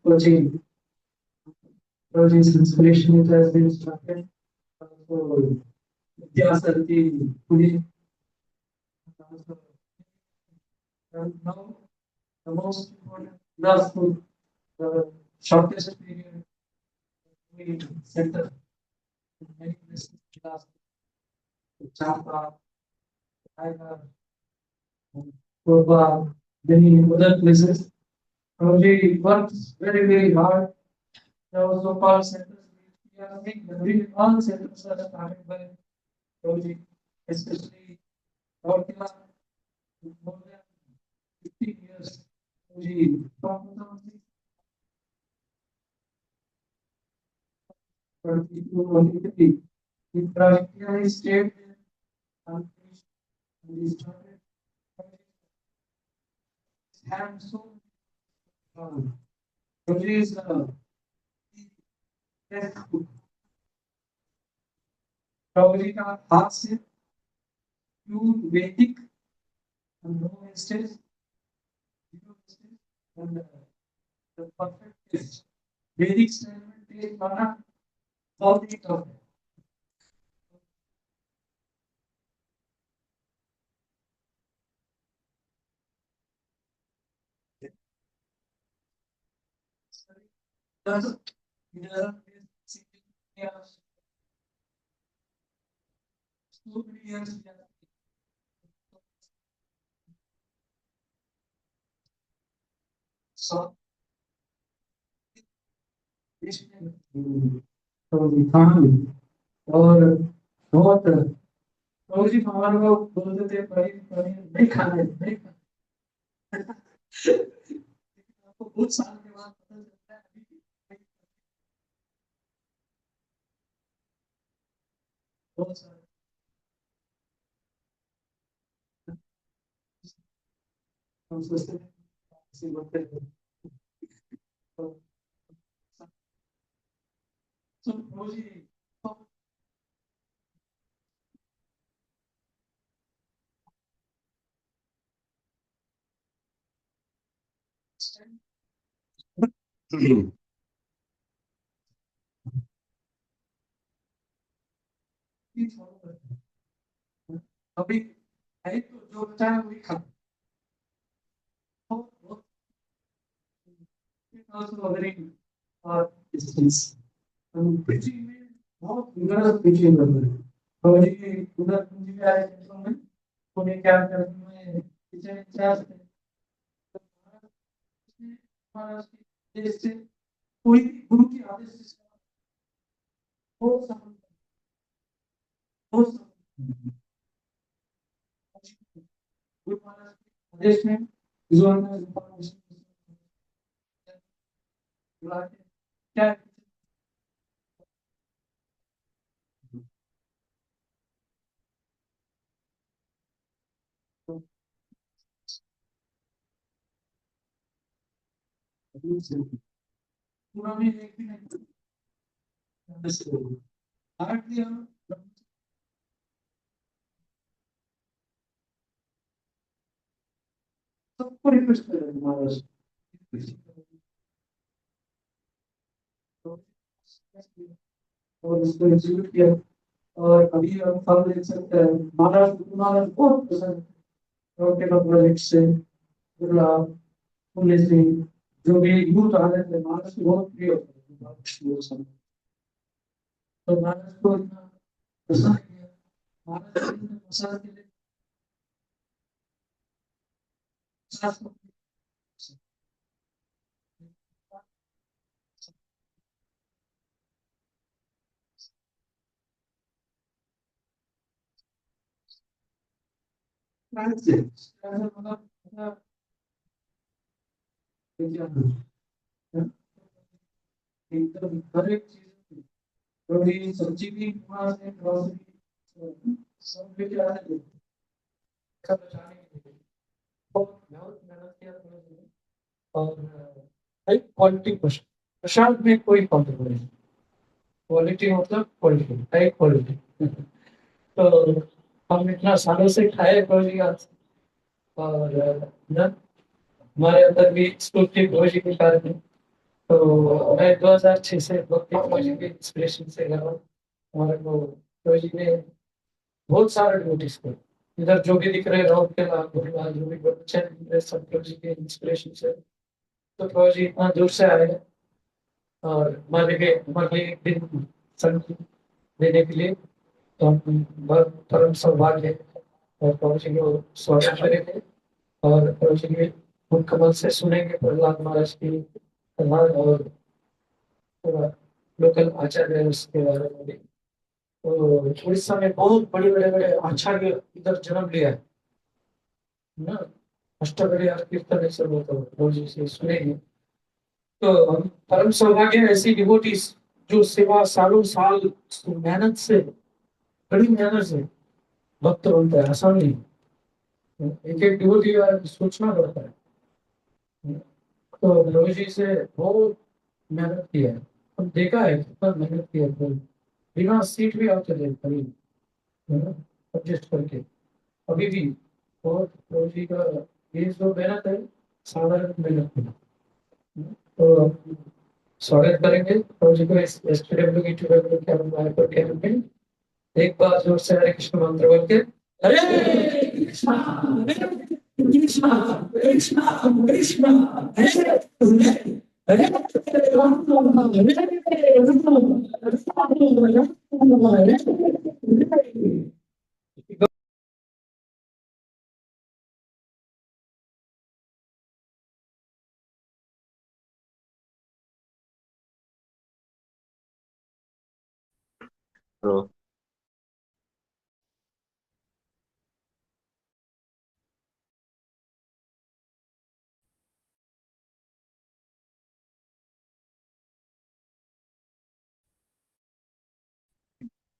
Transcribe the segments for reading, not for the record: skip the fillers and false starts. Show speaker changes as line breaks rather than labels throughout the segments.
coaching his inspiration it has been started. So Vidyasarthi Pune. So, and now the most important last the shortest period we center in many places last Champa, Tiger, Purba, many other places. Prabhuji works very hard. There was so called centers. We are saying that all centers are started by Prabhuji, especially Raurkela, more than 15 years. Prabhuji, from 2022-23, in Prajna, he stayed there and he started his hand so. Prabhuji is Prabhuji का हाथ से pure Vedic no wastage and the perfect taste. Vedic style में taste बना बहुत ही tough है. So तो दिखाना और बहुत तो जी हमारे को बोलते थे पनीर पनीर नहीं खाना है नहीं खाना आपको बहुत साल के बाद पता चलता है अभी बहुत सारे हम सोचते हैं किसी बोलते हैं तो रोजी अभी है तो जो चाहे वही खा also very distance. Preaching में बहुत vigorous preaching करते हैं. तो ये उधर पूंजी का है में उन्हें क्या करते हैं किचन चार्ज है. तो हमारा देश से कोई गुरु की आदेश से हो सब गुरु महाराज के आदेश में जो हमने क्या पुराने एक भी नहीं हार्डली हम सबको रिक्वेस्ट कर रहे हैं महाराज और इसको एग्जीक्यूट किया और अभी हम फल देख सकते हैं महाराज बहुत पसंद रोटे का प्रोजेक्ट से बिरला पुण्य सिंह जो भी यूथ आ रहे थे महाराज को बहुत प्रिय होता है तो महाराज को इतना पसंद किया महाराज ने पसंद के लिए एकदम हर एक चीज रोटी सब्जी भी वहां से ग्रोसरी सब लेके आ रहे थे सब बचाने के लिए बहुत मेहनत किया था और हाई क्वालिटी प्रसाद में कोई कॉम्प्रोमाइज नहीं क्वालिटी मतलब क्वालिटी हाई क्वालिटी तो हम इतना सालों से खाए रोजी और हमारे अंदर भी स्फूर्ति रोजी के कारण तो मैं 2006 से भक्ति प्रोजेक्ट के इंस्पिरेशन से कर रहा हूँ। हमारे को प्रोजेक्ट में बहुत सारे नोटिस को इधर जो भी दिख रहे हैं राउत के लाभ जो भी बच्चे दिख रहे सब प्रोजेक्ट के इंस्पिरेशन से। तो प्रोजेक्ट इतना दूर से आए हैं और हमारे लिए एक दिन संगीत देने के लिए तो हम बहुत परम सौभाग्य है और प्रोजेक्ट को स्वागत करेंगे और प्रोजेक्ट में मुकम्मल से सुनेंगे प्रहलाद महाराज की कथा और लोकल आचार्य है उसके बारे में भी। तो उड़ीसा में बहुत बड़े बड़े बड़े आचार्य इधर जन्म लिया है ना। अष्टपदी और कीर्तन ऐसे बहुत रोज से सुनेंगे। तो हम परम सौभाग्य है ऐसी डिवोटीज जो सेवा सालों साल मेहनत से बड़ी मेहनत से भक्त बनता है आसान नहीं। एक एक डिवोटी सोचना पड़ता है। तो रोज जी से बहुत मेहनत किया है। हम देखा है कितना मेहनत किया है। बिना सीट भी आते थे कभी एडजस्ट करके अभी भी बहुत रोजी का ये जो मेहनत है साधारण मेहनत नहीं। तो हम स्वागत करेंगे रोजी को इस एसपीडब्ल्यू की टूडब्ल्यू कैंप में एक बार जोर से हरे कृष्ण मंत्र बोल के हरे कृष्णा हरे Krishna Krishna Krishna Hare Hare Hare Ram Hare Hare
So,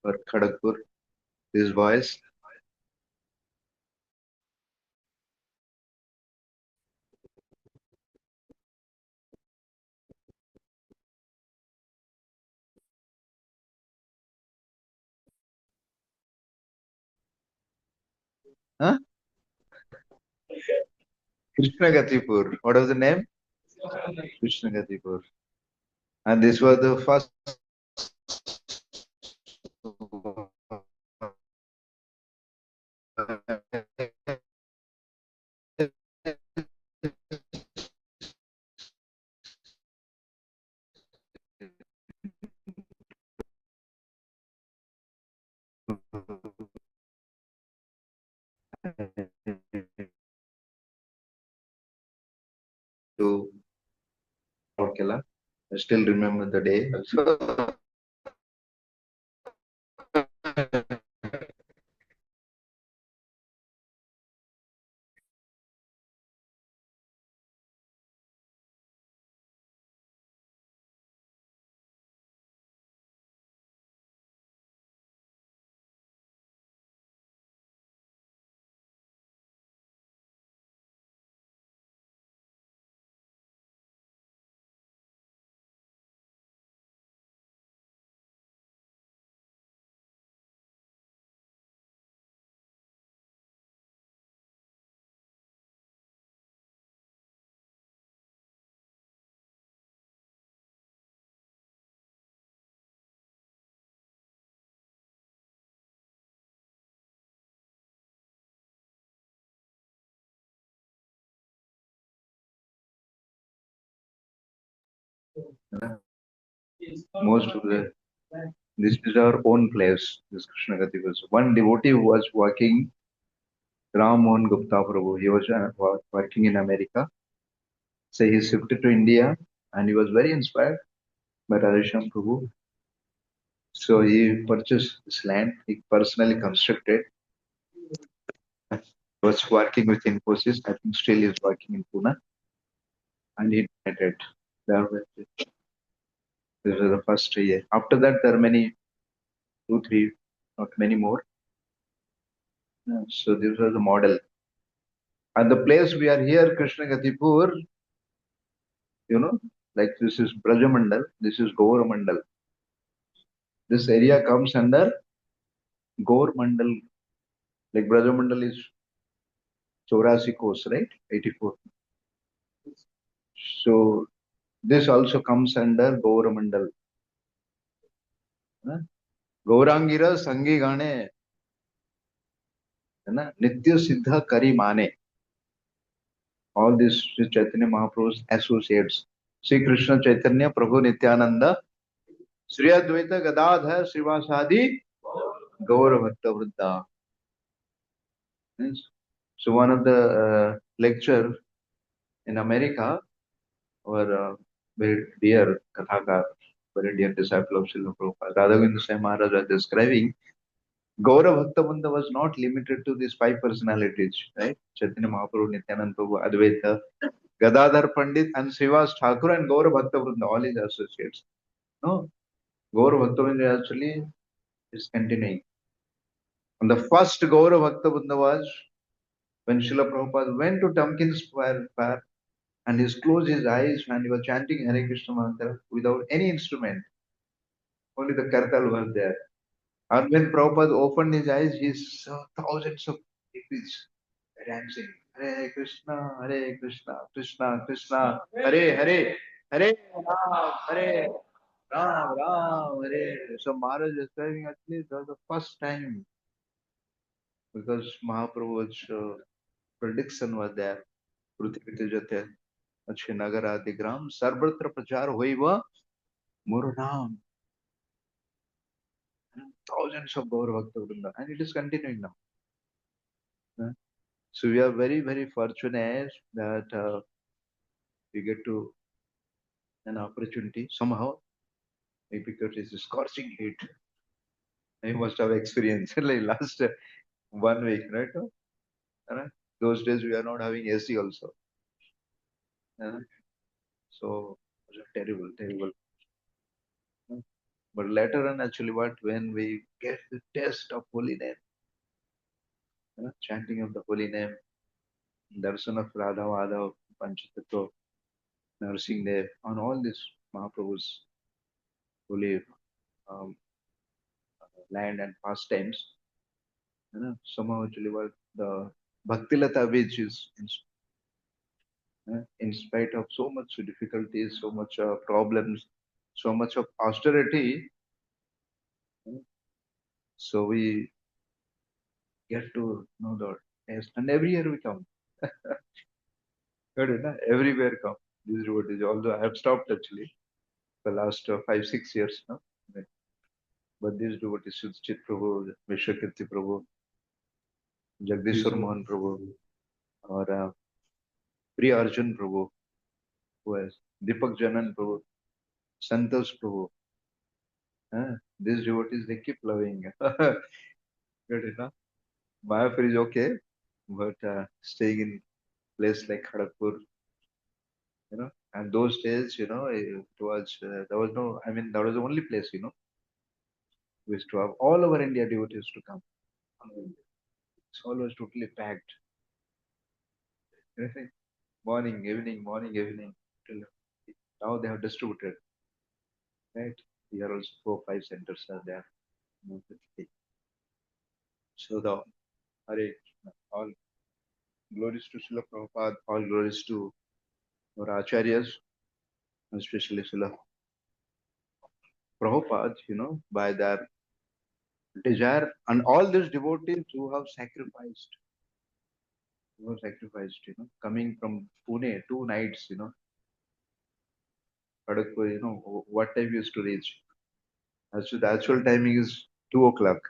for Kharagpur, this voice. Huh? Krishna Gatipur. What was the name? Krishna Gatipur. And this was the first to Rourkela. I still remember the day. Most of the this is our own place. This Krishna Gatipur. One devotee who was working, Ram Mohan Gupta Prabhu. He was working in America. So he shifted to India, and he was very inspired by Radhesham Prabhu. So he purchased this land. He personally constructed. Was working with Infosys. I think still is working in Pune, and he donated. There were- This was the first year. After that, there are many, two, three, not many more. So this was the model. And the place we are here, Krishna Gatipur, you know, like this is Brajamandal, this is Gaur Mandal. This area comes under Gaur Mandal. Like Brajamandal is 84 course, right? 84. So This also comes under Gauramandal. Gaurangira Sangi Gane, Nitya Siddha Kari Mane. All these Sri Chaitanya Mahaprabhu's associates. Sri Krishna Chaitanya Prabhu Nityananda, Sri Advaita Gadadhar Srivasadi, Gaura Bhakta Vruddha. Yes. So one of the lecture in America, our very dear Kathakar, very dear disciple of Srila Prabhupada, Radhagovinda Sai Maharaj was describing, Gaura Bhakta Vrinda was not limited to these five personalities, right? Chaitanya Mahaprabhu, Nityananda Prabhu, Advaita, Gadadhar Pandit, and Srivas Thakur, and Gaura Bhakta Vrinda, all his associates. No, Gaura Bhakta Vrinda actually is continuing. And the first Gaura Bhakta Vrinda was when Srila Prabhupada went to Tompkins Square and he closed his eyes and he was chanting Hare Krishna mantra without any instrument. Only the kartal was there. And when Prabhupada opened his eyes, he saw thousands of hippies dancing. Hare Krishna, Hare Krishna, Krishna Krishna, Hare Hare, Hare Ram, Hare Ram, Ram, Hare. So Maharaj is describing actually that was the first time because Mahaprabhu's prediction was there. Prithvi Jate, Achhe Nagara Adigram, Sarvatra Prachar Hoiva, Muranam. Thousands of Gaur Bhakta Vrinda, and it is continuing now. So we are very, very fortunate that we get to an opportunity somehow, maybe because it's a scorching heat. You must have experienced like last 1 week, right? Those days we are not having AC also. So it was terrible, terrible. But later on, actually, when we get the taste of holy name, chanting of the holy name, darshan of Radha Madhav, Panchatattva, nursing there on all these Mahaprabhu's holy um, land and pastimes, somehow actually what the Bhaktilata which is in spite of so much difficulties, so much problems, so much of austerity, so we get to know the taste. And every year we come. Good, everywhere come. This is what is, although I have stopped actually the last 5-6 years now. But these devotees, Chit Prabhu, Vishwakirti Prabhu, Jagdishwar Mohan Prabhu, or Priya Arjun Prabhu, who has Deepak Janan Prabhu, Santosh Prabhu. These devotees, they keep loving. Good enough. Mayapur is okay, but staying in place like Kharagpur, and those days, it was, there was no, I mean, that was the only place, we used to have all over India devotees to come. It's always totally packed. Morning, evening, morning, evening. Till now they have distributed, right? Here also 4, 5 centers are there. So the Hare Krishna, all glories to Srila Prabhupada, all glories to our acharyas, especially Srila Prabhupada, by their desire, and all these devotees who have sacrificed, coming from Pune 2 nights, Kharagpur, what time we used to reach? Actually, the actual timing is 2 o'clock.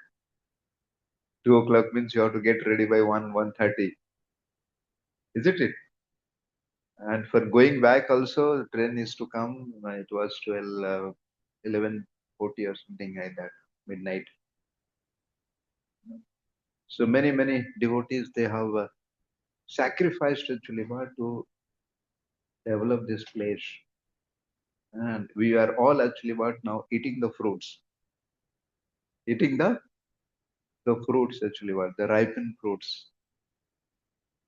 2 o'clock means you have to get ready by 1:30. Isn't it? And for going back also, the train is to come. It was 11:40 or something like that, midnight. So many, many devotees, they have sacrificed actually to develop this place. And we are all actually now eating the fruits. Eating the fruits actually the ripened fruits.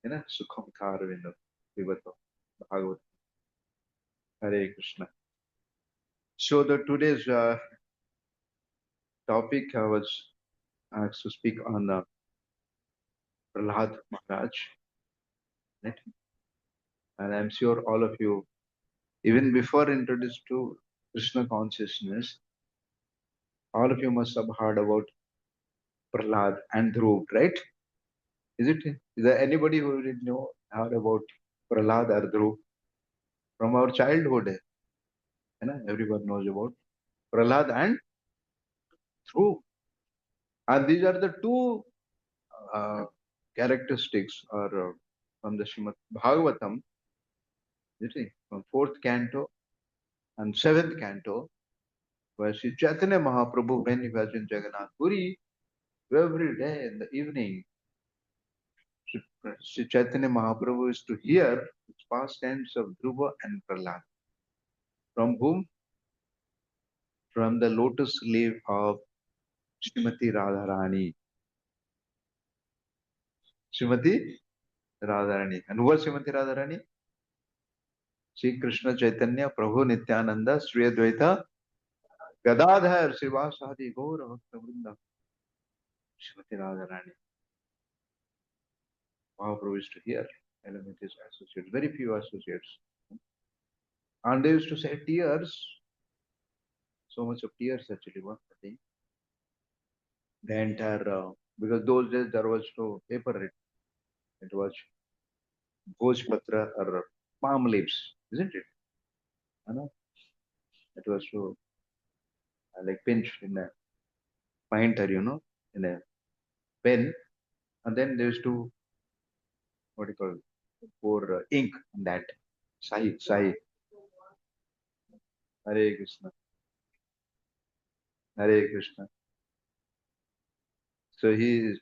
Sukham Karavinda, Vivato, Bhagavad, Hare Krishna. So the today's topic I was asked to speak on Prahlad Maharaj. Right? And I'm sure all of you, Even before introduced to Krishna consciousness, all of you must have heard about Prahlad and Dhruv, right? Is it? Is there anybody who didn't know heard about Prahlad or Dhruv from our childhood? You know, everyone knows about Prahlad and Dhruv, and these are the two uh, characteristics, or from the Srimad Bhagavatam, you see, from fourth canto and seventh canto, where Sri Chaitanya Mahaprabhu, when he was in Jagannath Puri, every day in the evening, Sri Chaitanya Mahaprabhu is to hear the pastimes of Dhruva and Prahlad. From whom? From the lotus leaf of Srimati Radharani. Srimati Radharani. And who was Srimati Radharani? Sri Krishna Chaitanya Prabhu Nityananda Sri Advaita Gadadhar Srivasadi Gaura Bhakta Vrinda. Srimati Radharani. Mahaprabhu used to hear along with his associates, very few associates. And they used to say tears, so much of tears actually, one thing. The entire, because those days there was no paper, it was Bhojpatra or palm leaves, isn't it? You know, it was so like pinched in a pointer, in a pen, and then they used to, what do you call, pour ink on that. Sai, Hare Krishna, Hare Krishna. So he is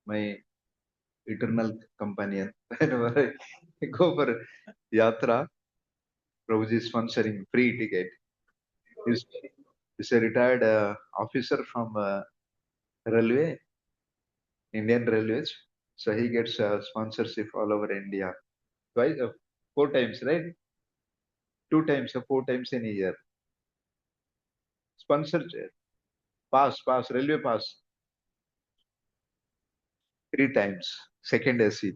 my eternal companion. Whenever I go for yatra, Prabhuji is sponsoring free ticket. He's, he's a retired officer from railway, Indian Railways. So he gets sponsorship all over India. Twice, four times, right? Two times or four times in a year. Sponsorship. Pass, railway pass. Three times. Second AC.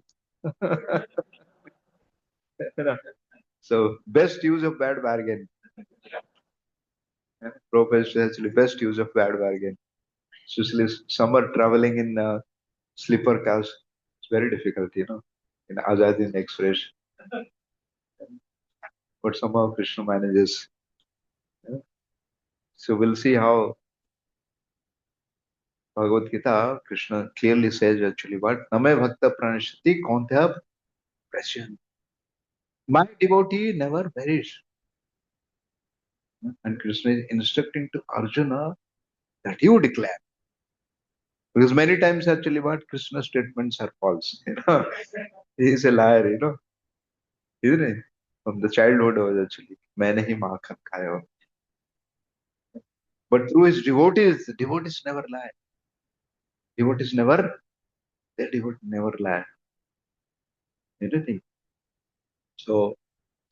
So best use of bad bargain. Professor actually best use of bad bargain. Especially summer traveling in sleeper cars. It's very difficult, in Azadin Express. But somehow Krishna manages. Yeah. So we'll see how Bhagavad Gita, Krishna clearly says actually what? Name Bhakta Pranashati Kauntya Prasyan. My devotee never perishes. And Krishna is instructing to Arjuna that you declare. Because many times actually what Krishna's statements are false. He is a liar, isn't he? From the childhood was actually. मैंने ही माखन खाया. But through his devotees never lie. Devotees never, their devotee never lie. Anything. So,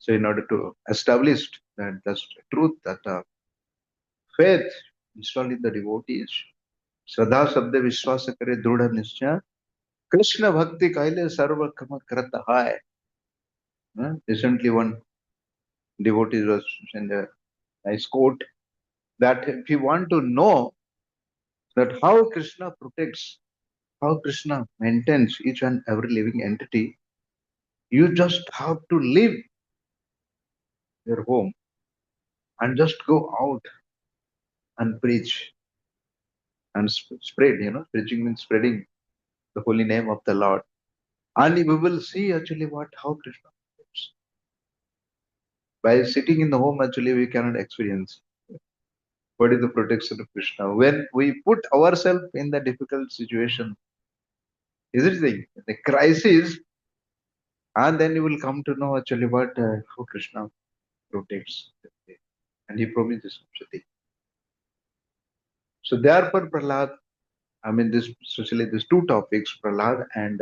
in order to establish that that's the truth, that faith installed in the devotees, Shraddha Sabda Vishwasa Kare Drudha Nishcha, Krishna Bhakti Kaile Sarva Kama Krata Hai. Recently, one devotee was in a nice quote that if you want to know that how Krishna protects, how Krishna maintains each and every living entity, you just have to leave your home and just go out and preach and spread, preaching means spreading the holy name of the Lord. And we will see actually how Krishna protects. By sitting in the home, actually, we cannot experience what is the protection of Krishna. When we put ourselves in the difficult situation, is it the crisis, and then you will come to know actually how Krishna protects. And he promises something. So therefore, Prahlad, I mean, this especially these two topics, Prahlad and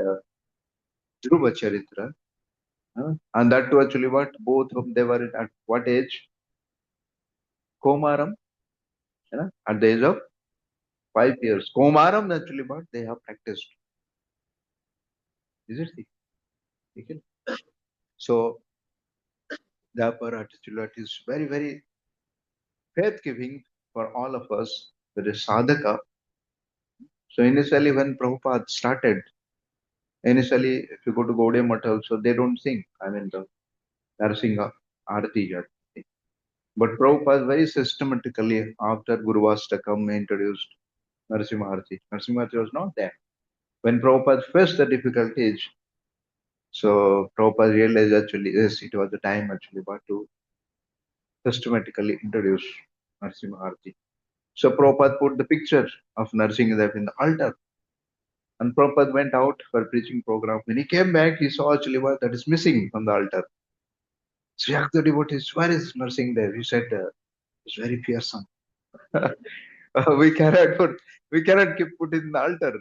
Dhruva Charitra, and that too actually both of them they were at what age? Komaram, at the age of 5 years. Komaram actually they have practiced. Is it? Okay. So Therefore, actually, it is very, very faith giving for all of us. That is sadhaka. So initially, when Prabhupada started, initially, if you go to Gaudiya Math also, they don't sing. I mean, the Narsinga Arati. But Prabhupada very systematically, after Guru Vastakam, introduced Narasimha Arati. Narasimha Arati was not there. When Prabhupada faced the difficulties, so Prabhupada realized actually, yes, it was the time actually, but to systematically introduce Narasimha Arati. So Prabhupada put the picture of Narasimha in the altar. And Prabhupada went out for preaching program. When he came back, he saw actually what that is missing from the altar. So he asked the devotees, where is Narasimha? He said, it's very fearsome. we cannot put, we cannot keep put in the altar.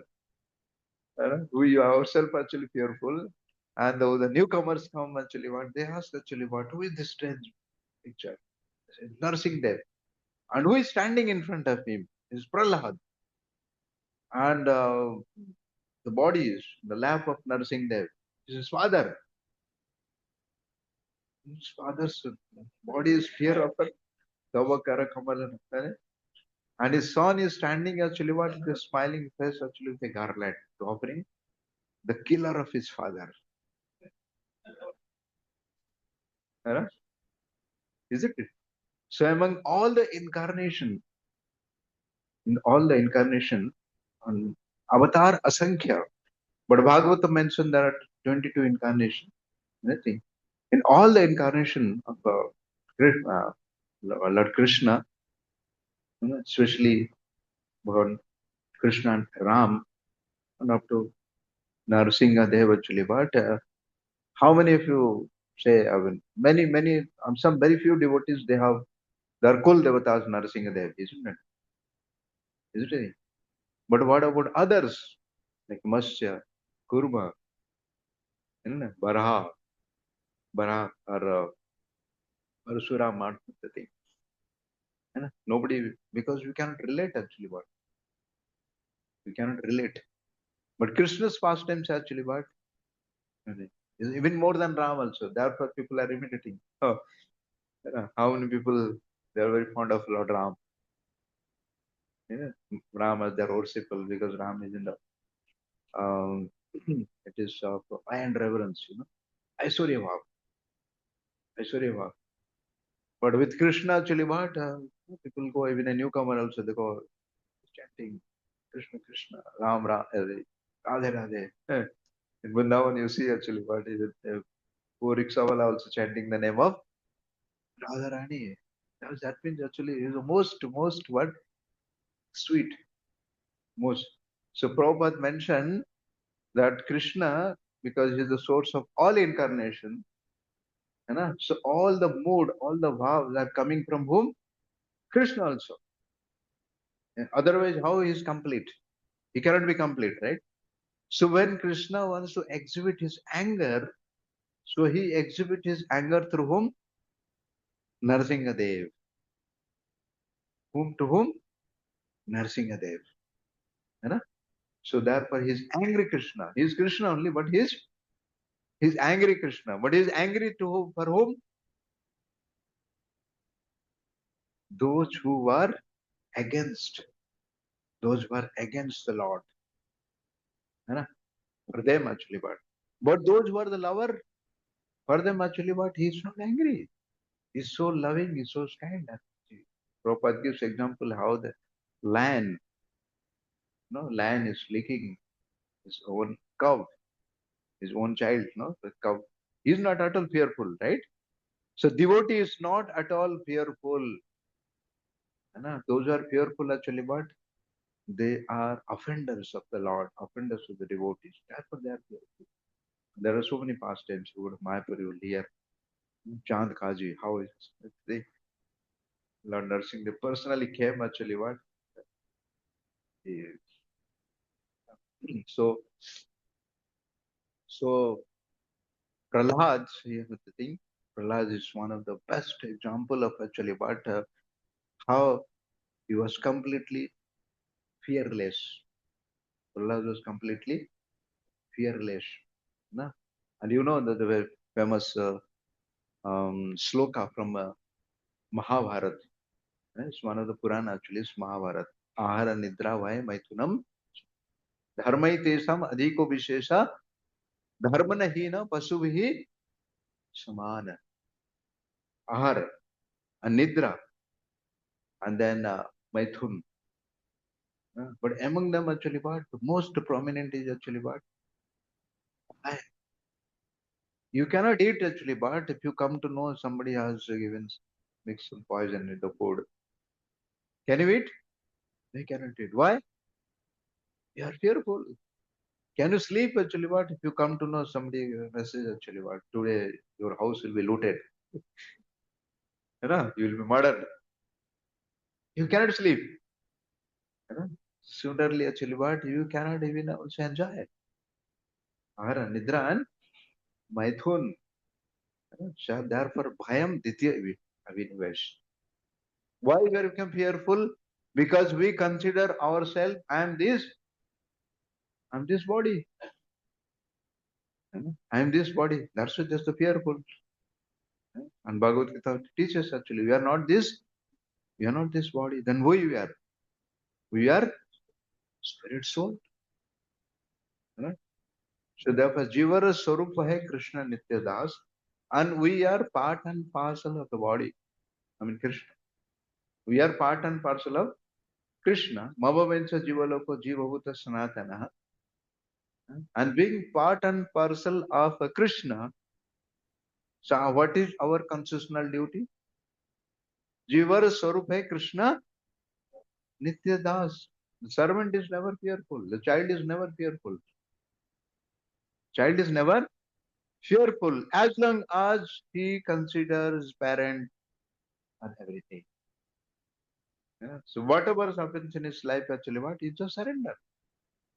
We ourselves actually fearful. And the newcomers come actually what they ask actually what who is this strange picture? They said, Nursing Dev. And who is standing in front of him? Is Prahlad. And the body is in the lap of Nursing Dev. Is his father. His father's body is fear of a Tavakara Kamalan. And his son is standing actually what with a smiling face actually with a garland offering the killer of his father. Huh? Isn't it? So among all the incarnation, in all the incarnation, on avatar asankhya, but Bhagavata mentioned there are 22 incarnations. Anything. In all the incarnation of Lord Krishna, especially Bhagavan Krishna and Ram, and up to Narasingha Dev actually, but how many of you say, I mean, many, some very few devotees, they have their Kul Devatas Narasingha Dev, isn't it? Isn't it? But what about others like Masya, Kurma, Baraha, or Parasura the thing? Nobody, because we cannot relate actually what? We cannot relate. But Krishna's pastimes actually what? Is even more than Ram also. Therefore, people are imitating. Oh, how many people, they are very fond of Lord Ram. Ram as their worshipful because Ram is in the, it is of iron reverence, Aishwarya Bhav. Aishwarya Bhav. But with Krishna, actually, what? People go, even a newcomer also, they go chanting Krishna, Krishna, Ram, Ram, Radhe, Radhe. In Vrindavan, you see actually what is it? Poor Riksawala also chanting the name of Radharani. That means actually is the most what? Sweet, most. So Prabhupada mentioned that Krishna, because he is the source of all incarnation, so all the mood, all the bhavs are coming from whom? Krishna also. Otherwise, how he is complete? He cannot be complete, right? So when Krishna wants to exhibit his anger, so he exhibits his anger through whom? Narsingadev. Whom to whom? Narsingadev. So therefore he is angry Krishna. He is Krishna only, but he is angry Krishna. But he is angry to whom? For whom? Those who were against. Those who are against the Lord. For them actually, but those who are the lover, for them actually, but he is not angry. He is so loving, he is so kind. Prabhupada gives example how the lion, lion is licking his own cow, his own child, the cow. He is not at all fearful, right? So devotee is not at all fearful. Those who are fearful actually, but they are offenders of the Lord, offenders of the devotees. Therefore they are fearful. There are so many pastimes. You go to Mayapur, you will hear Chand Kaji, how is they Lord Nursing, they personally came actually what? He- So, so Prahlad, here's the thing, Prahlad is one of the best example of actually what, how he was completely fearless. Prahlad was completely fearless. No? And you know that the very famous sloka from Mahabharata. It's one of the Purana actually, it's Mahabharata. Ahara nidra vai maithunam dharmai tesam adhiko vishesha dharmana hina pasubhi samana. Ahara and nidra and then maithun. But among them actually what? The most prominent is actually what? I- You cannot eat actually, but if you come to know somebody has given mixed some poison in the food, can you eat? They cannot eat. Why? You are fearful. Can you sleep actually? What if you come to know somebody message actually? What today your house will be looted? You know, you will be murdered. You cannot sleep. You know, soonerly actually what you cannot even also enjoy. Ahara nidra and maithun. Therefore bhayam ditya avinivesh. Why we become fearful? Because we consider ourselves, I'm this body. I'm this body. That's just the fearful. And Bhagavad Gita teaches actually, we are not this body. Then who we are? We are spirit soul. Right? So therefore, Jivara Swarupa hai Krishna Nitya Das, and we are part and parcel of the body. I mean Krishna. We are part and parcel of Krishna. Mavavencha Jivaloko Jivabhuta Sanatana. And being part and parcel of Krishna, so what is our constitutional duty? Jivar Swarup hai Krishna Nitya Das. The servant is never fearful. The child is never fearful. Child is never fearful as long as he considers parent and everything. Yeah. So whatever happens in his life, actually, what he just surrender.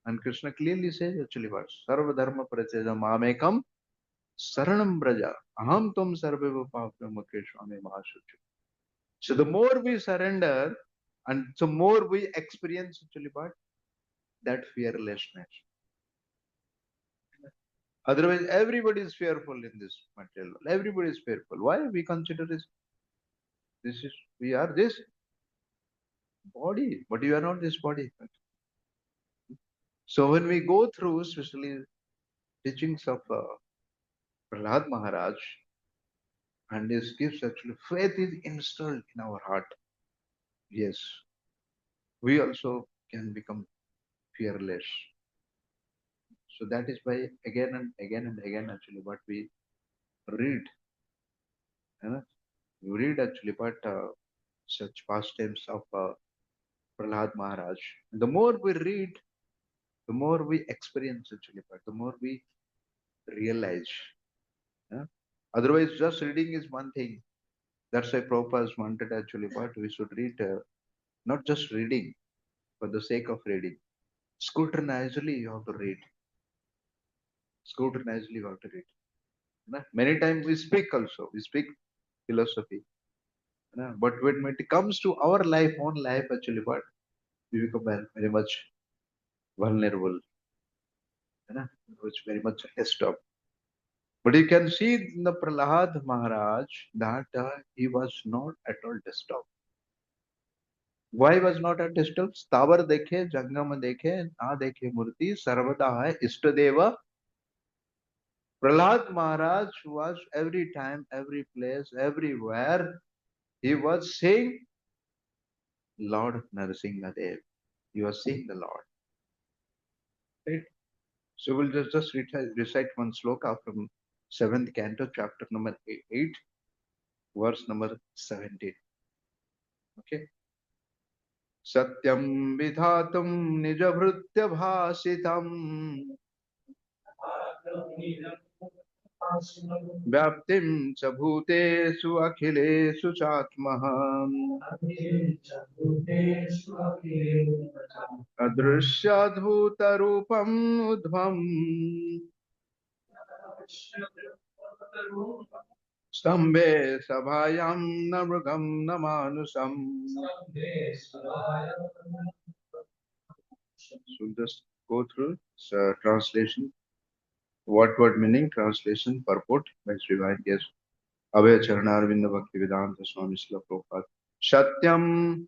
And Krishna clearly says, actually, what Sarva Dharma Prachedam Amekam Saranam Braja Aham Tum Sarveva Papam Swami Mahashuchu. So the more we surrender, and the more we experience actually what that fearlessness. Otherwise, everybody is fearful in this material. Everybody is fearful. Why we consider this is we are this body, but you are not this body. So when we go through, especially teachings of Prahlad Maharaj, and his gifts, actually, faith is installed in our heart. Yes, we also can become fearless. So that is why again and again and again, actually, what we read, you know, we read actually, but such pastimes of Prahlad Maharaj. The more we read, the more we experience actually, but the more we realize. Yeah? Otherwise, just reading is one thing. That's why Prabhupada wanted actually, but we should read not just reading for the sake of reading. Scrutinizingly, you have to read. Scrutinizingly, you have to read. Many times we speak also. We speak philosophy. But when it comes to our life, own life, actually, what we become very much vulnerable. Which very much disturbed. But you can see in the Prahlad Maharaj that he was not at all disturbed. Why was not at disturbed? Stavar dekhe, jangam dekhe, na dekhe murti, sarvada hai, istadeva. Prahlad Maharaj was every time, every place, everywhere. He was saying, Lord Narasimhadev. He was seeing the Lord. Right? So we'll just recite one sloka from 7th canto, chapter number 8, verse number 17. Okay. सत्यं विधातुं निजभृत्यभाषितम् व्याप्तिं च भूतेषु अखिलेषु चात्मः अदृश्याद्भुतरूपम् उद्भम् स्तम्भे सभायां न मृगं न मानुषम्. So just go through translation, what word meaning, translation, purport by Sri Guest. Abhay Charanarvinda Bhakti Vedanta Swami Srila Prabhupada. Satyam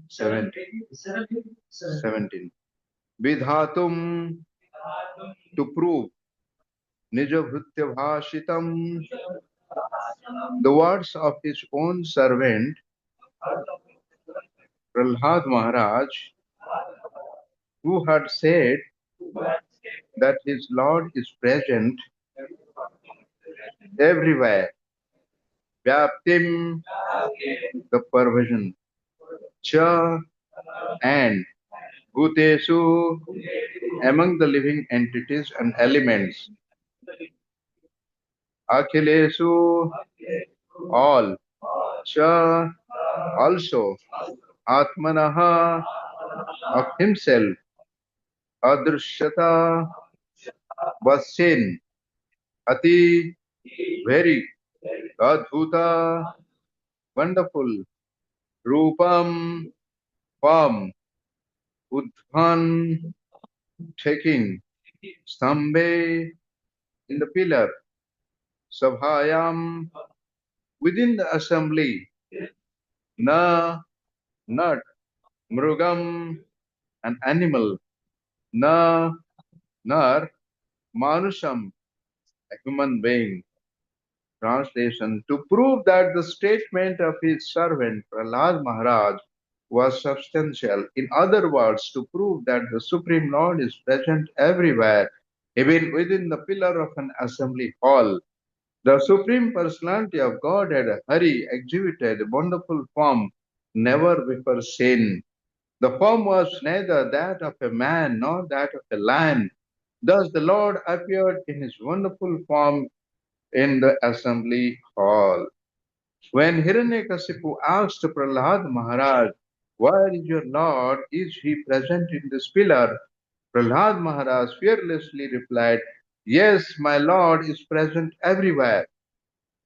17. Vidhatum, to prove Nijavritya Bhashitam, the words of his own servant Prahlad Maharaj, who had said that his Lord is present everywhere. Vyaptim, the perversion. Cha, and Bhutesu, among the living entities and elements. Akhilesu, all. Cha, also. Atmanaha, of himself. Adrishyata, was seen. Ati, very. Adhuta, wonderful. Rupam, form. Udhan, taking. Stambhe, in the pillar. Sabhayam, within the assembly. Na, not. Mrugam, an animal. Na, nar. Manusham, a human being. Translation: to prove that the statement of his servant Prahlad Maharaj was substantial. In other words, to prove that the Supreme Lord is present everywhere, even within the pillar of an assembly hall. The Supreme Personality of Godhead, Hari, exhibited a wonderful form never before seen. The form was neither that of a man nor that of a lion. Thus the Lord appeared in his wonderful form in the assembly hall. When Hiranyakasipu asked Prahlad Maharaj, where is your Lord? Is he present in this pillar? Prahlad Maharaj fearlessly replied, yes, my Lord is present everywhere.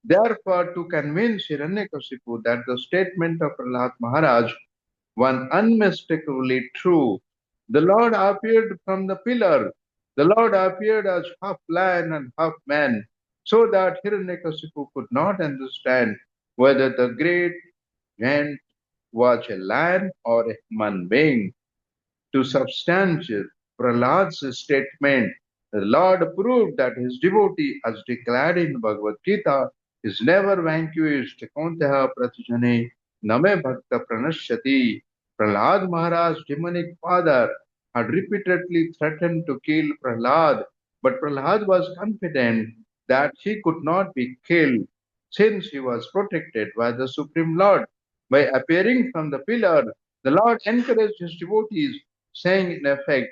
Therefore, to convince Hiranyakasipu that the statement of Prahlad Maharaj was unmistakably true, the Lord appeared from the pillar. The Lord appeared as half lion and half man, so that Hiranyakasipu could not understand whether the great giant was a lion or a human being. To substantiate Prahlad's statement, the Lord proved that his devotee, as declared in Bhagavad Gita, is never vanquished. Kaunteha pratijane name bhakta pranashyati. Prahlad Maharaj's demonic father had repeatedly threatened to kill Prahlad, but Prahlad was confident that he could not be killed since he was protected by the Supreme Lord. By appearing from the pillar, the Lord encouraged his devotees, saying in effect,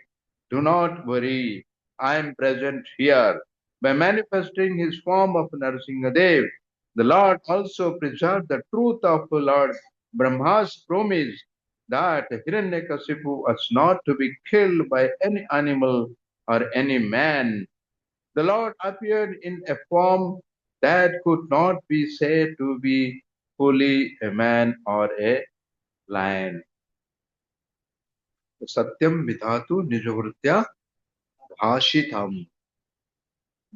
do not worry, I am present here. By manifesting his form of Narasimhadev, the Lord also preserved the truth of Lord Brahma's promise that Hiranyakasipu was not to be killed by any animal or any man. The Lord appeared in a form that could not be said to be fully a man or a lion. Satyam vidhatu nijavritya bhashitam.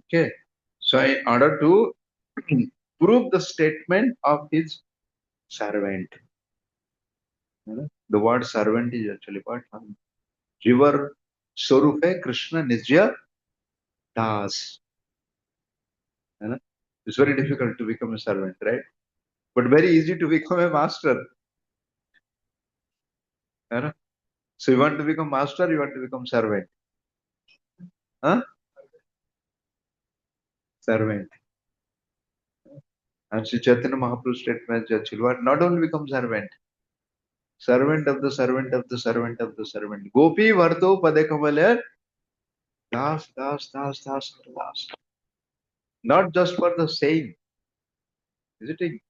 Okay. So in order to prove the statement of his servant, the word servant is actually what? Jivar Sorupe Krishna Nijya Das. It's very difficult to become a servant, right? But very easy to become a master. So you want to become master, you want to become servant. Huh? Servant. And Sri Chaitanya Mahaprabhu statement actually what? Not only become servant, servant of the servant of the servant of the servant. Gopi Varto Padekamalar Das, Das, Das, Das, Das. Not just for the saying, is it?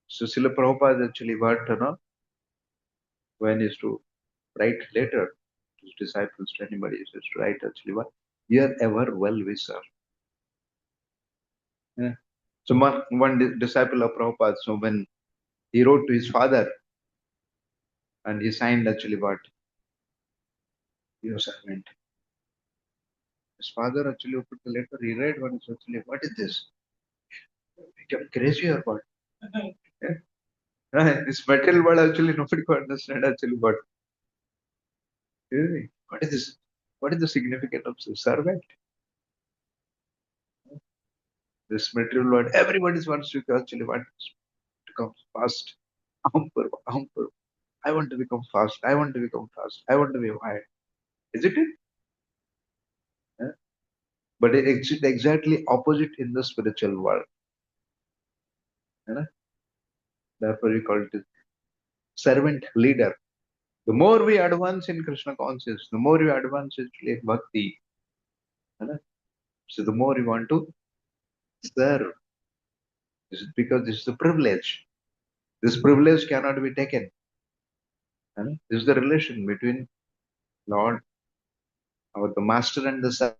So Srila Prabhupada actually what, when is to write letter to his disciples, to anybody, is to write actually what? You're ever well wisher. Yeah. So one disciple of Prabhupada, so when he wrote to his father and he signed actually what? Your servant. His father actually opened the letter. He read one. Is actually, what is this? Become crazy or what? Yeah. Right. This material world actually nobody could understand actually what. Really? What is this? What is the significance of the servant? This material world, everybody wants to actually want to come fast. Ampur, ampur. I want to become fast. I want to become fast. I want to be wired. Isn't it? Yeah. But it's exactly opposite in the spiritual world. You know? Therefore, we call it servant leader. The more we advance in Krishna consciousness, the more we advance in bhakti. You know? So the more we want to serve. This is because this is a privilege. This privilege cannot be taken. You know? This is the relation between Lord, or the master and the servant.